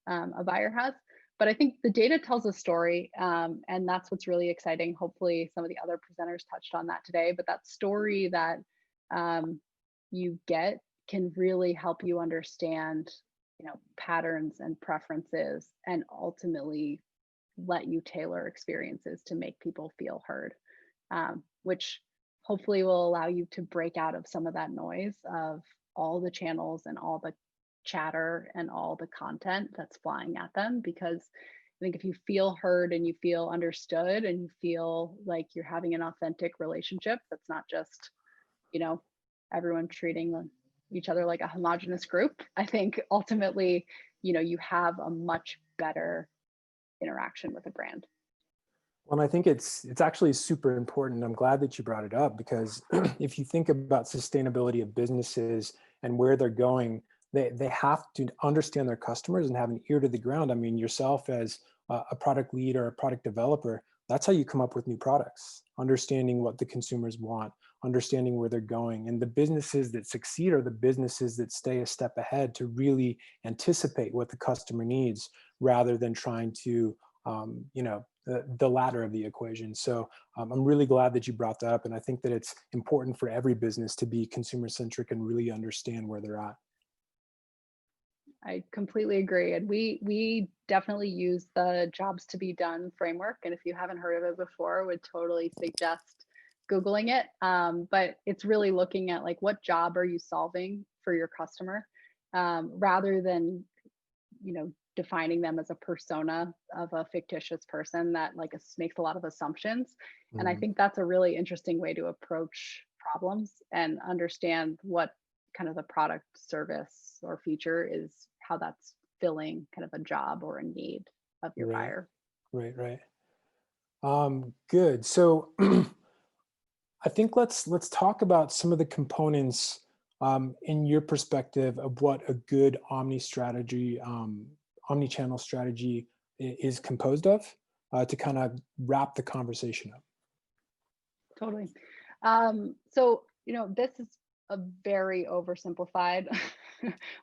S3: a buyer has. But I think the data tells a story, and that's what's really exciting. Hopefully some of the other presenters touched on that today, but that story that you get can really help you understand, patterns and preferences, and ultimately let you tailor experiences to make people feel heard, which hopefully will allow you to break out of some of that noise of all the channels and all the chatter and all the content that's flying at them. Because I think if you feel heard and you feel understood and you feel like you're having an authentic relationship that's not just, everyone treating each other like a homogenous group, I think ultimately, you have a much better interaction with a brand.
S2: Well, I think it's actually super important. I'm glad that you brought it up, because if you think about sustainability of businesses and where they're going, they have to understand their customers and have an ear to the ground. I mean, yourself as a product lead or a product developer, that's how you come up with new products, understanding what the consumers want, understanding where they're going. And the businesses that succeed are the businesses that stay a step ahead to really anticipate what the customer needs, rather than trying to, the latter of the equation. So I'm really glad that you brought that up. And I think that it's important for every business to be consumer centric and really understand where they're at.
S3: I completely agree. And we definitely use the jobs to be done framework. And if you haven't heard of it before, would totally suggest Googling it. But it's really looking at like, what job are you solving for your customer, rather than, defining them as a persona of a fictitious person that like makes a lot of assumptions. And I think that's a really interesting way to approach problems and understand what kind of the product, service, or feature is, how that's filling kind of a job or a need of your buyer.
S2: Right. Good. So I think let's talk about some of the components in your perspective of what a good omni-channel strategy is composed of, to kind of wrap the conversation up.
S3: Totally. So, this is a very oversimplified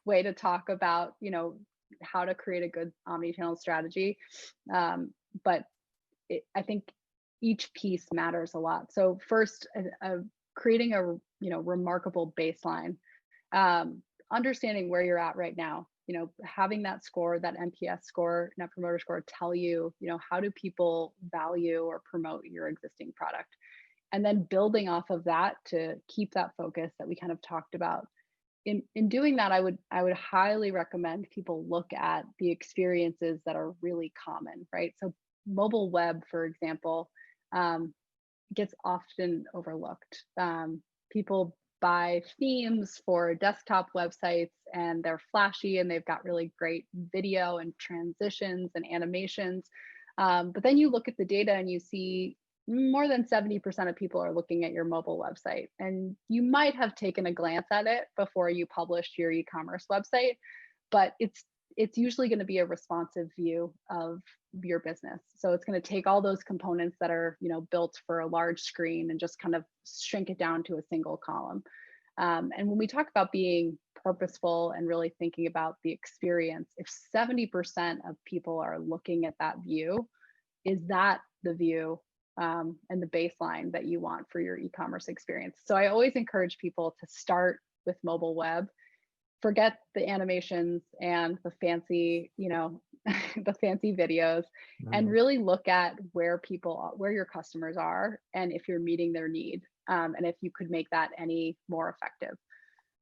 S3: way to talk about, how to create a good omni-channel strategy. But I think each piece matters a lot. So first, creating a, remarkable baseline, understanding where you're at right now, having that score, that NPS score, Net Promoter Score, tell you, how do people value or promote your existing product? And then building off of that to keep that focus that we kind of talked about. In doing that, I would highly recommend people look at the experiences that are really common, right? So mobile web, for example, gets often overlooked. People buy themes for desktop websites and they're flashy and they've got really great video and transitions and animations. But then you look at the data and you see more than 70% of people are looking at your mobile website. And you might have taken a glance at it before you published your e-commerce website, but it's usually going to be a responsive view of your business. So it's going to take all those components that are, built for a large screen and just kind of shrink it down to a single column. And when we talk about being purposeful and really thinking about the experience, if 70% of people are looking at that view, is that the view and the baseline that you want for your e-commerce experience. So I always encourage people to start with mobile web, forget the animations and the fancy, the fancy videos, and really look at where your customers are, and if you're meeting their need, and if you could make that any more effective.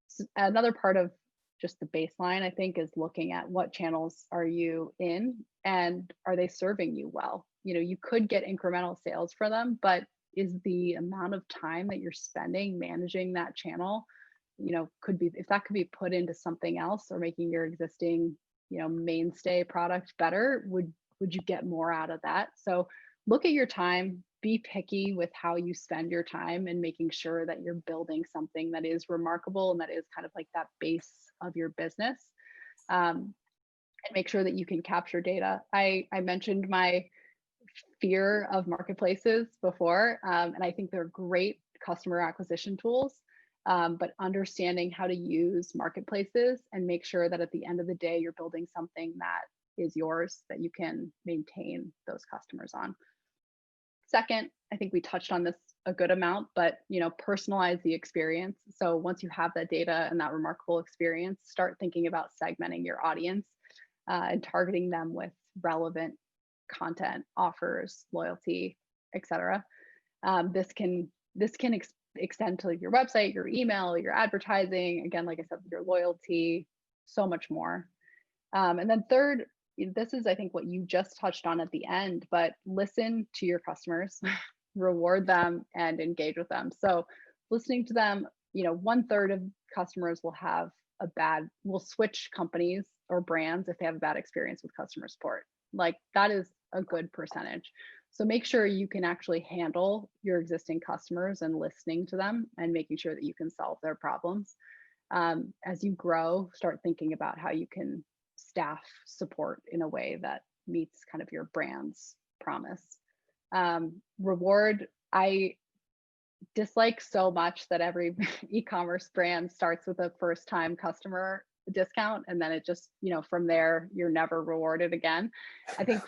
S3: So another part of just the baseline, I think, is looking at what channels are you in and are they serving you well? You could get incremental sales for them, but is the amount of time that you're spending managing that channel, could be, if that could be put into something else or making your existing, mainstay product better, would you get more out of that? So look at your time, be picky with how you spend your time, and making sure that you're building something that is remarkable and that is kind of like that base of your business. And make sure that you can capture data. I mentioned my fear of marketplaces before, and I think they're great customer acquisition tools. But understanding how to use marketplaces and make sure that at the end of the day, you're building something that is yours, that you can maintain those customers on. Second, I think we touched on this a good amount, but personalize the experience. So once you have that data and that remarkable experience, start thinking about segmenting your audience and targeting them with relevant content, offers, loyalty, etc. This can extend to your website, your email, your advertising. Again, like I said, your loyalty, so much more. And then third, this is, I think, what you just touched on at the end, but listen to your customers, reward them, and engage with them. So listening to them, 1/3 of customers will switch companies or brands if they have a bad experience with customer support. Like, that is a good percentage. So make sure you can actually handle your existing customers and listening to them and making sure that you can solve their problems. As you grow, start thinking about how you can staff support in a way that meets kind of your brand's promise. Reward, I dislike so much that every e-commerce brand starts with a first-time customer discount, and then it just, from there, you're never rewarded again. I think,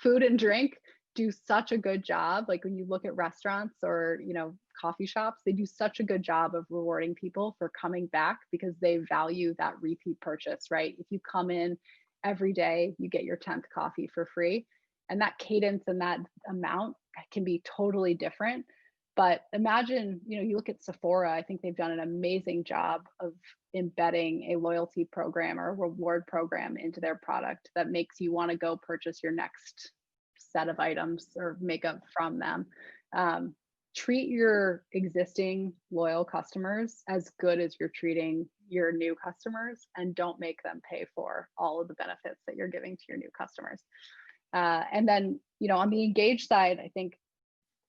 S3: food and drink do such a good job. Like when you look at restaurants or, coffee shops, they do such a good job of rewarding people for coming back because they value that repeat purchase, right? If you come in every day, you get your 10th coffee for free. And that cadence and that amount can be totally different. But imagine, you look at Sephora, I think they've done an amazing job of embedding a loyalty program or a reward program into their product that makes you want to go purchase your next set of items or makeup from them. Treat your existing loyal customers as good as you're treating your new customers, and don't make them pay for all of the benefits that you're giving to your new customers. And then, on the engage side, I think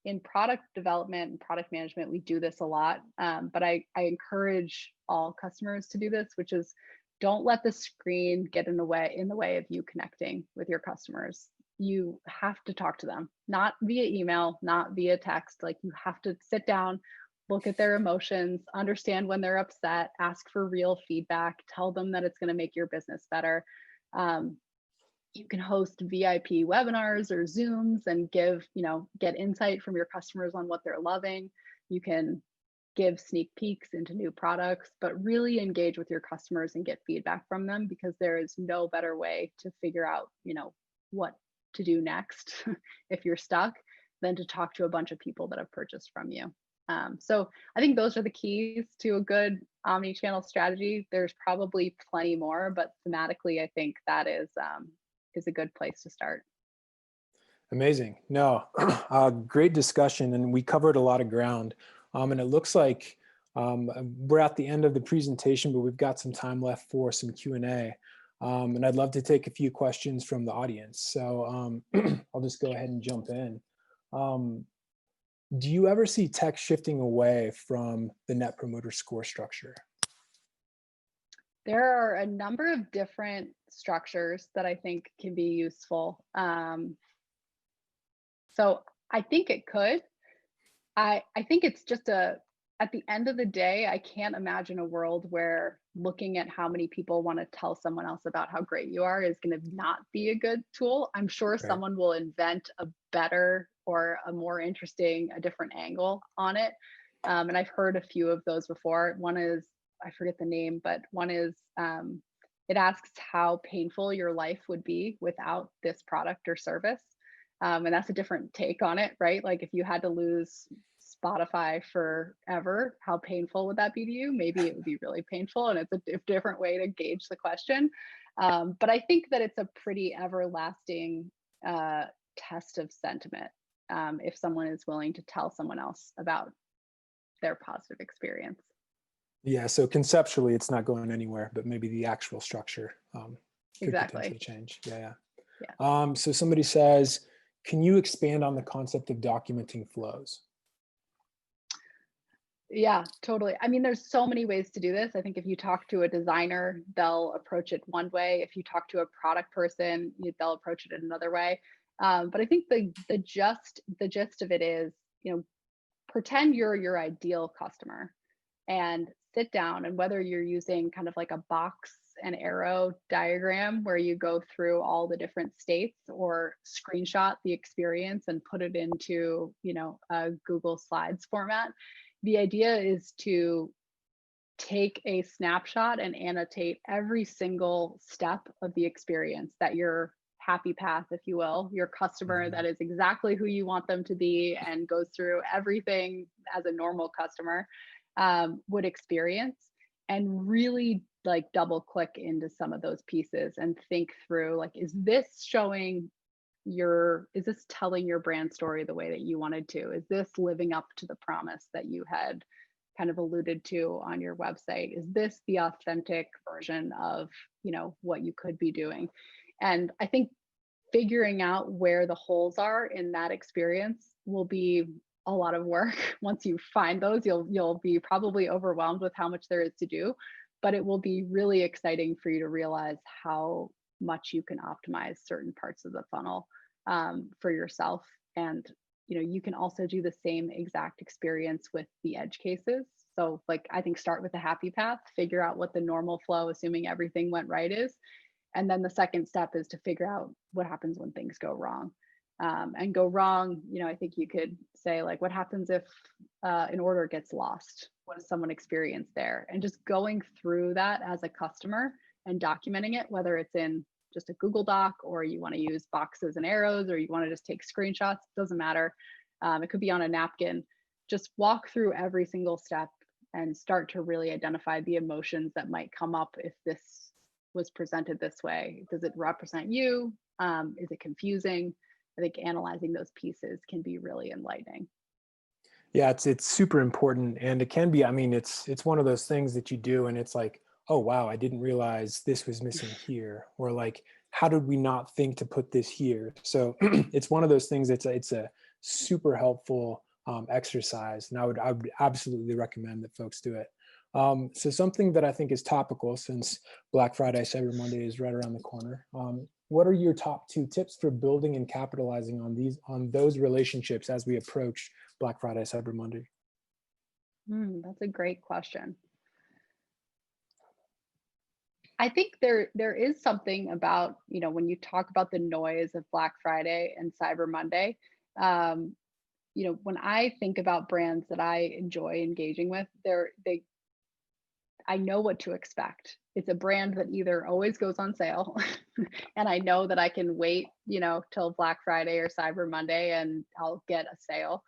S3: in product development and product management, we do this a lot, but I encourage all customers to do this, which is don't let the screen get in the way of you connecting with your customers. You have to talk to them, not via email, not via text. Like, you have to sit down, look at their emotions, understand when they're upset, ask for real feedback, tell them that it's going to make your business better. You can host VIP webinars or Zooms and get insight from your customers on what they're loving. You can give sneak peeks into new products, but really engage with your customers and get feedback from them, because there is no better way to figure out, what to do next if you're stuck than to talk to a bunch of people that have purchased from you. So I think those are the keys to a good omni-channel strategy. There's probably plenty more, but thematically, I think that is a good place to start.
S2: Amazing. No, great discussion, and we covered a lot of ground. And it looks like we're at the end of the presentation, but we've got some time left for some Q&A. And I'd love to take a few questions from the audience. So I'll just go ahead and jump in. Do you ever see tech shifting away from the Net Promoter Score structure?
S3: There are a number of different structures that I think can be useful. So I think it could. I think it's just at the end of the day, I can't imagine a world where looking at how many people want to tell someone else about how great you are is going to not be a good tool. I'm sure someone will invent a better or a more interesting, a different angle on it. And I've heard a few of those before. One is, I forget the name, but one is, it asks how painful your life would be without this product or service. And that's a different take on it, right? Like if you had to lose Spotify forever, how painful would that be to you? Maybe it would be really painful, and it's a different way to gauge the question. But I think that it's a pretty everlasting test of sentiment if someone is willing to tell someone else about their positive experience.
S2: Yeah, so conceptually it's not going anywhere, but maybe the actual structure could
S3: Exactly.
S2: potentially change. Yeah.
S3: Yeah.
S2: So somebody says, can you expand on the concept of documenting flows?
S3: Yeah, totally. I mean, there's so many ways to do this. I think if you talk to a designer, they'll approach it one way. If you talk to a product person, they'll approach it another way. But I think the gist of it is, pretend you're your ideal customer and sit down, and whether you're using kind of like a box and arrow diagram where you go through all the different states, or screenshot the experience and put it into, a Google Slides format. The idea is to take a snapshot and annotate every single step of the experience, that your happy path, if you will, your customer that is exactly who you want them to be and goes through everything as a normal customer would experience, and really like double click into some of those pieces and think through, like, is this telling your brand story the way that you wanted to? Is this living up to the promise that you had kind of alluded to on your website? Is this the authentic version of, what you could be doing? And I think figuring out where the holes are in that experience will be a lot of work. Once you find those, you'll be probably overwhelmed with how much there is to do, but it will be really exciting for you to realize how much you can optimize certain parts of the funnel for yourself. And you can also do the same exact experience with the edge cases. So like, I think start with the happy path, figure out what the normal flow, assuming everything went right, is. And then the second step is to figure out what happens when things go wrong. And go wrong, I think you could say, like, what happens if an order gets lost? What does someone experience there? And just going through that as a customer and documenting it, whether it's in just a Google Doc, or you want to use boxes and arrows, or you want to just take screenshots, doesn't matter. It could be on a napkin. Just walk through every single step and start to really identify the emotions that might come up if this was presented this way. Does it represent you? Is it confusing? I think analyzing those pieces can be really enlightening.
S2: Yeah, it's super important, and it can be. I mean, it's one of those things that you do, and it's like, oh wow, I didn't realize this was missing here, or like, how did we not think to put this here? So it's one of those things. It's a super helpful exercise, and I would absolutely recommend that folks do it. So something that I think is topical, since Black Friday, Cyber Monday is right around the corner. What are your top 2 tips for building and capitalizing on those relationships as we approach Black Friday, Cyber Monday?
S3: That's a great question. I think there is something about, when you talk about the noise of Black Friday and Cyber Monday, when I think about brands that I enjoy engaging with, I know what to expect. It's a brand that either always goes on sale and I know that I can wait, till Black Friday or Cyber Monday and I'll get a sale.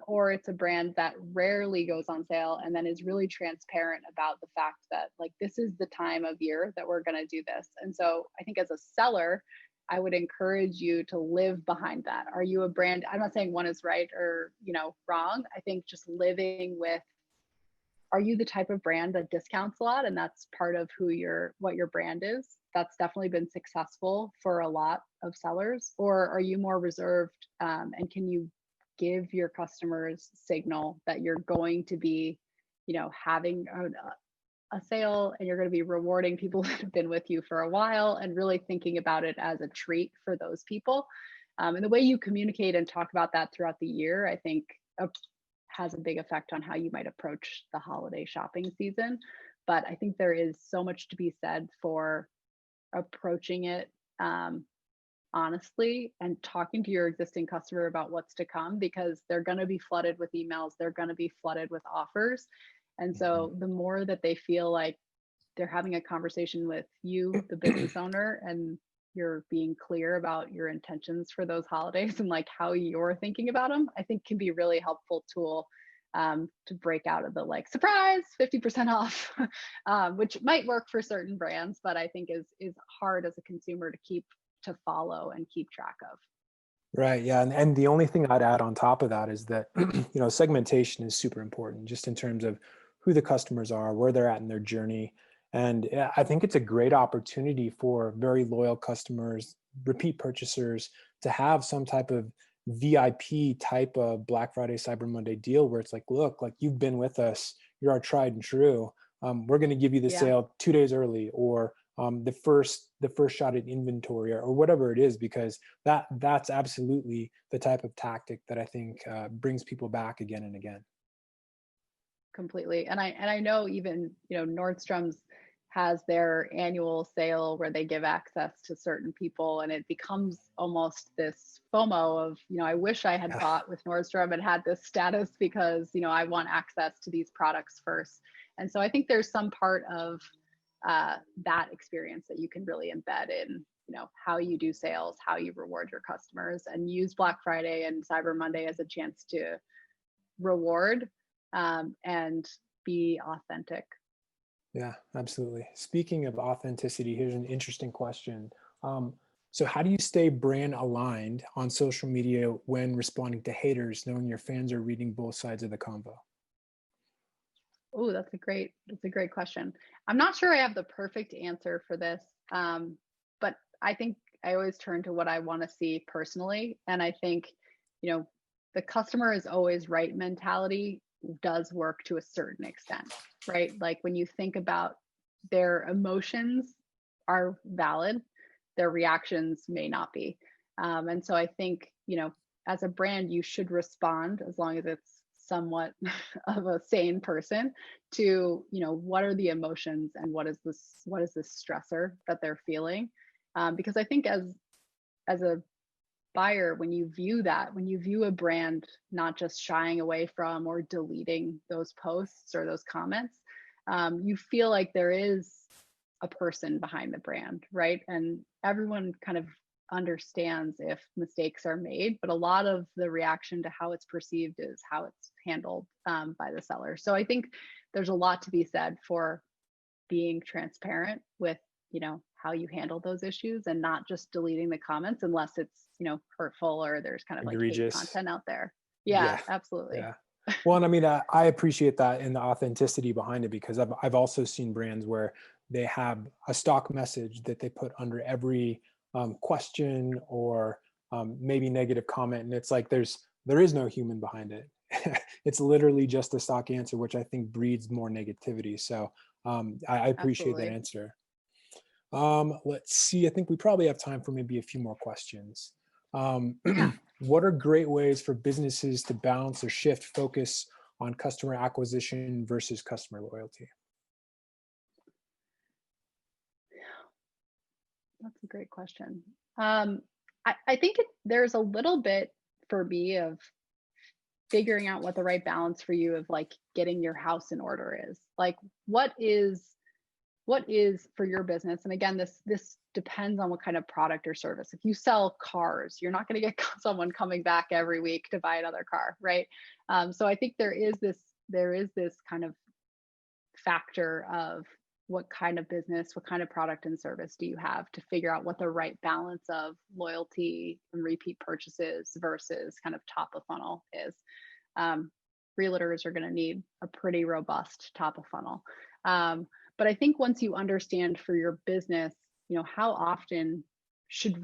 S3: Or it's a brand that rarely goes on sale and then is really transparent about the fact that, like, this is the time of year that we're going to do this. And so I think as a seller, I would encourage you to live behind that. Are you a brand? I'm not saying one is right or, wrong. I think just living with, are you the type of brand that discounts a lot and that's part of what your brand is? That's definitely been successful for a lot of sellers. Or are you more reserved, and can you give your customers signal that you're going to be, having a sale, and you're going to be rewarding people that have been with you for a while, and really thinking about it as a treat for those people. And the way you communicate and talk about that throughout the year, I think has a big effect on how you might approach the holiday shopping season. But I think there is so much to be said for approaching it honestly and talking to your existing customer about what's to come, because they're going to be flooded with emails, they're going to be flooded with offers. And
S1: Mhm.
S3: so the more that they feel like they're having a conversation with you, the business owner, and you're being clear about your intentions for those holidays and like how you're thinking about them, I think can be a really helpful tool to break out of the like surprise 50% off, which might work for certain brands, but I think is hard as a consumer to keep to follow and keep track of.
S2: Right. Yeah. And the only thing I'd add on top of that is that, segmentation is super important just in terms of who the customers are, where they're at in their journey. And I think it's a great opportunity for very loyal customers, repeat purchasers to have some type of VIP type of Black Friday, Cyber Monday deal where it's like, look, like you've been with us, you're our tried and true. We're going to give you the
S3: Yeah,
S2: sale 2 days early, or the first shot at inventory, or whatever it is, because that's absolutely the type of tactic that I think brings people back again and again.
S3: completely. And I know even, Nordstrom's has their annual sale where they give access to certain people, and it becomes almost this FOMO of, I wish I had
S2: Yeah,
S3: bought with Nordstrom and had this status because, I want access to these products first. And so I think there's some part of that experience that you can really embed in, how you do sales, how you reward your customers, and use Black Friday and Cyber Monday as a chance to reward and be authentic.
S2: yeah, absolutely. Speaking of authenticity, here's an interesting question. Um, so, how do you stay brand aligned on social media when responding to haters, knowing your fans are reading both sides of the convo?
S3: Oh, that's a great question. I'm not sure I have the perfect answer for this, but I think I always turn to what I want to see personally, and I think, you know, the customer is always right mentality does work to a certain extent, right? Like when you think about their emotions are valid, their reactions may not be, and so I think, as a brand, you should respond as long as it's somewhat of a sane person to, what are the emotions and what is this stressor that they're feeling, because I think as a buyer, when you view a brand not just shying away from or deleting those posts or those comments, you feel like there is a person behind the brand, right? And everyone kind of understands if mistakes are made, but a lot of the reaction to how it's perceived is how it's handled by the seller. So I think there's a lot to be said for being transparent with, how you handle those issues and not just deleting the comments unless it's, hurtful or there's kind of like hate
S2: Egregious.
S3: content out there. Yeah,
S2: Yeah.
S3: absolutely.
S2: Yeah. Well, and I mean, I appreciate that and the authenticity behind it, because I've also seen brands where they have a stock message that they put under every question, or maybe negative comment, and it's like there is no human behind it. It's literally just a stock answer, which I think breeds more negativity. So I appreciate that
S3: Absolutely.
S2: answer. Let's see. I think we probably have time for maybe a few more questions. Um,
S3: Yeah,
S2: what are great ways for businesses to balance or shift focus on customer acquisition versus customer loyalty?
S3: that's a great question. Um, I think there's a little bit for me of figuring out what the right balance for you of like getting your house in order is. Like what is for your business, and again, this depends on what kind of product or service. If you sell cars, you're not going to get someone coming back every week to buy another car, right? So I think there is this kind of factor of what kind of business, what kind of product and service do you have to figure out what the right balance of loyalty and repeat purchases versus kind of top of funnel is. um, Realtors are going to need a pretty robust top of funnel. But I think once you understand for your business, how often should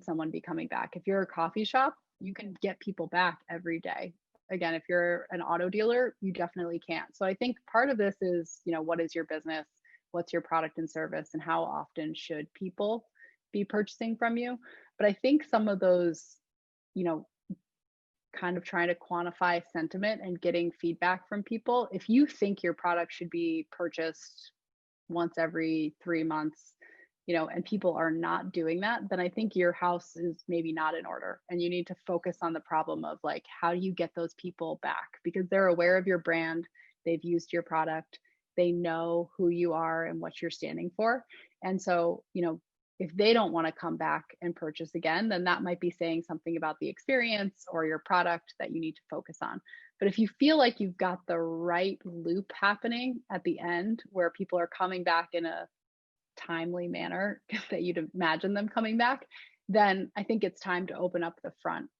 S3: someone be coming back? If you're a coffee shop, you can get people back every day. Again, if you're an auto dealer, you definitely can't. So I think part of this is, what is your business? What's your product and service? And how often should people be purchasing from you? But I think some of those, you know, kind of trying to quantify sentiment and getting feedback from people. If you think your product should be purchased once every 3 months, and people are not doing that, then I think your house is maybe not in order. And you need to focus on the problem of like, how do you get those people back? Because they're aware of your brand, they've used your product, they know who you are and what you're standing for. And so, if they don't want to come back and purchase again, then that might be saying something about the experience or your product that you need to focus on. But if you feel like you've got the right loop happening at the end where people are coming back in a timely manner that you'd imagine them coming back, then I think it's time to open up the front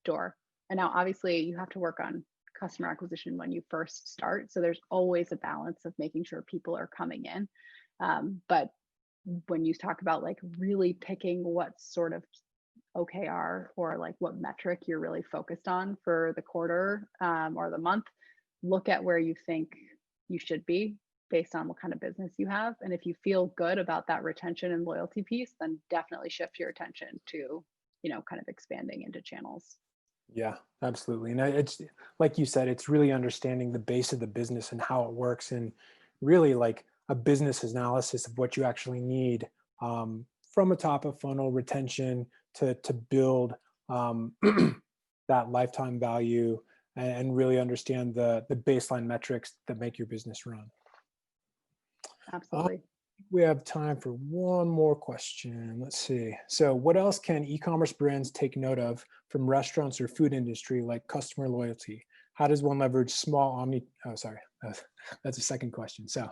S3: door. And now, obviously, you have to work on customer acquisition when you first start. So there's always a balance of making sure people are coming in. But when you talk about like really picking what sort of OKR or like what metric you're really focused on for the quarter or the month, look at where you think you should be based on what kind of business you have. And if you feel good about that retention and loyalty piece, then definitely shift your attention to, kind of expanding into channels.
S2: Yeah, absolutely. And it's like you said, it's really understanding the base of the business and how it works, and really like a business analysis of what you actually need from a top of funnel retention to build that lifetime value, and really understand the baseline metrics that make your business run.
S3: Absolutely.
S2: We have time for one more question. Let's see. So what else can e-commerce brands take note of from restaurants or food industry, like customer loyalty? How does one leverage that's a second question. So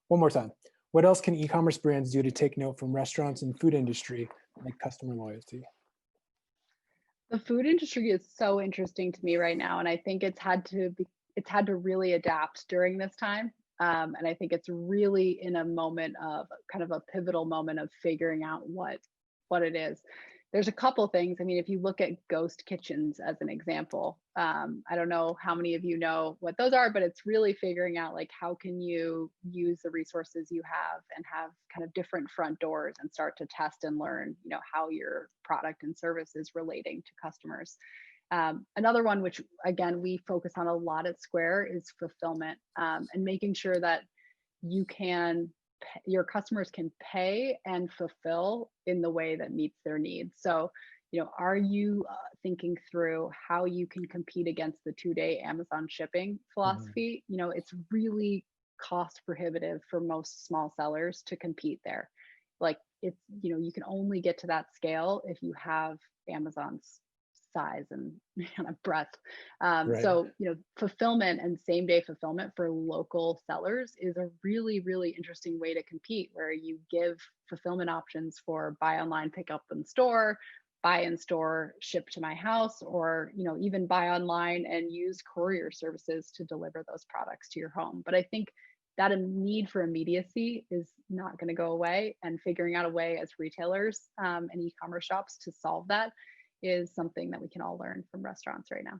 S2: one more time. What else can e-commerce brands do to take note from restaurants and food industry, like customer loyalty?
S3: The food industry is so interesting to me right now, and I think it's had to really adapt during this time. And I think it's really in a moment of kind of a pivotal moment of figuring out what it is. There's a couple things. I mean, if you look at ghost kitchens as an example, I don't know how many of you know what those are, but it's really figuring out like how can you use the resources you have and have kind of different front doors and start to test and learn, how your product and service is relating to customers. Another one, which again, we focus on a lot at Square, is fulfillment, and making sure that your customers can pay and fulfill in the way that meets their needs. So, are you thinking through how you can compete against the 2-day Amazon shipping philosophy? It's really cost prohibitive for most small sellers to compete there. Like you can only get to that scale if you have Amazon's size and kind of breadth.
S2: Right.
S3: So, fulfillment and same day fulfillment for local sellers is a really, really interesting way to compete, where you give fulfillment options for buy online, pick up in store, buy in store, ship to my house, or, even buy online and use courier services to deliver those products to your home. But I think that a need for immediacy is not going to go away, and figuring out a way as retailers and e-commerce shops to solve that is something that we can all learn from restaurants right now.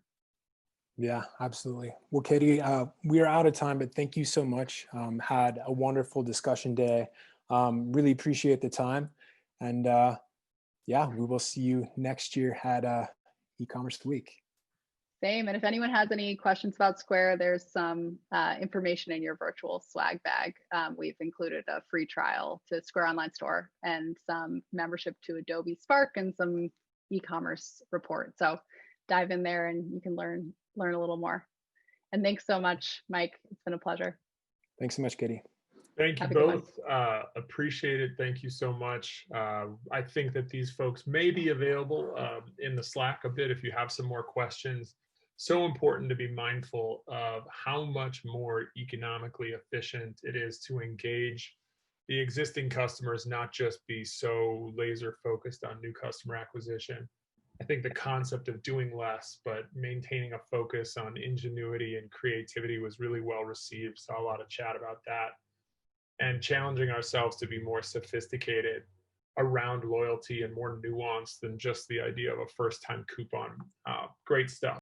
S2: Yeah, absolutely. Well, Katie, we are out of time, but thank you so much. Had a wonderful discussion day. Really appreciate the time. And yeah, we will see you next year at e-commerce week.
S3: Same. And if anyone has any questions about Square, there's some information in your virtual swag bag. We've included a free trial to Square Online Store and some membership to Adobe Spark and some e-commerce report. So dive in there and you can learn a little more. And thanks so much, Mike. It's been a pleasure.
S2: Thanks so much, Katie.
S1: Thank you both. Appreciate it. Thank you so much. I think that these folks may be available in the Slack a bit if you have some more questions. So important to be mindful of how much more economically efficient it is to engage the existing customers, not just be so laser focused on new customer acquisition. I think the concept of doing less, but maintaining a focus on ingenuity and creativity was really well received. Saw a lot of chat about that, and challenging ourselves to be more sophisticated around loyalty and more nuanced than just the idea of a first time coupon. Great stuff.